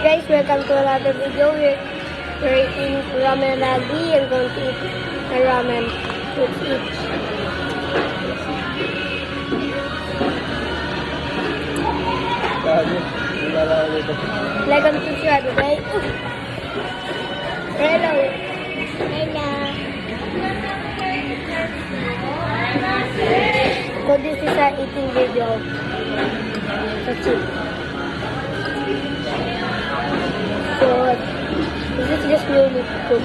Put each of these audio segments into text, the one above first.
Guys, welcome to another video. We're eating ramen ragi. I'm going to eat the ramen. Let's eat. Welcome to Shadu, guys. Hello. Hello. So this is our eating video. That's it. So this is just new meat cook.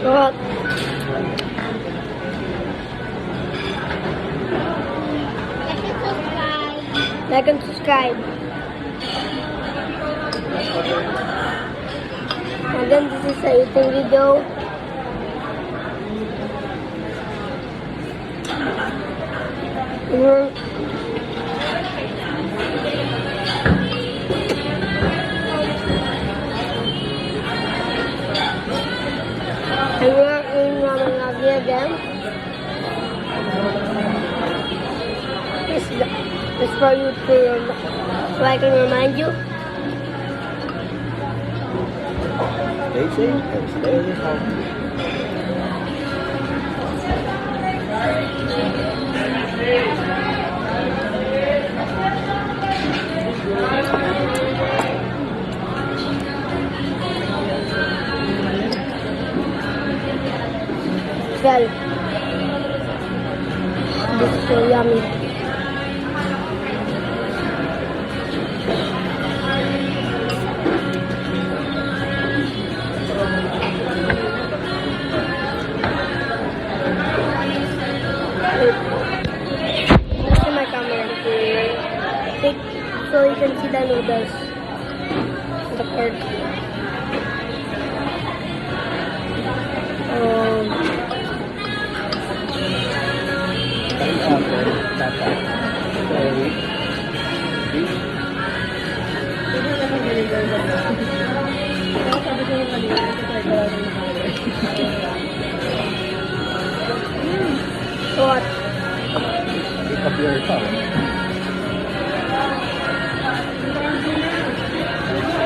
What? Like and subscribe. And then this is a eating video. And we're in ramen ragi again. It's for you to, so I can remind you. Stay safe and stay healthy. Well, this is so yummy. This is my camera. So you can see the noodles. The curd. What? Pick up your tongue.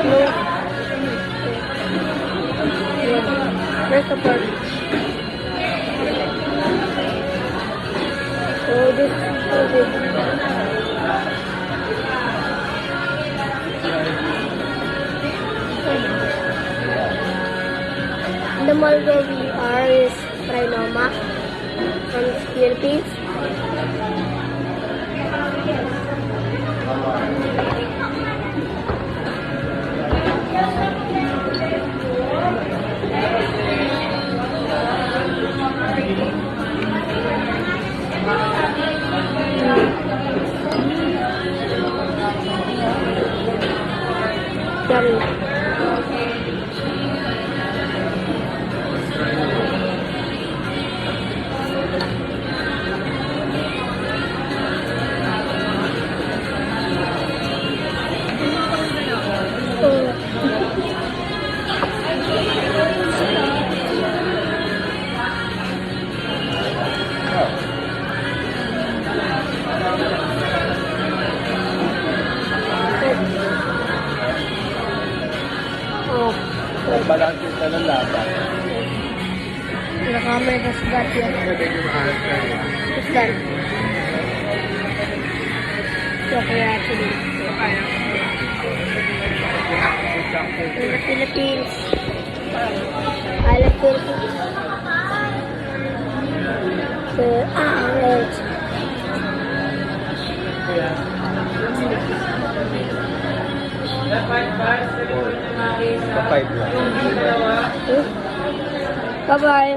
No. Where's the bird? Oh, this is so big. The mall where we are is Trinoma from the Philippines. Yummy. Balance ka ng laban. The camera has got here. It's done. So kaya actually. In the Philippines. I love Philippines. So, right. Bye-bye.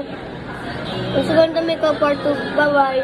I'm going to make a part 2. Bye-bye.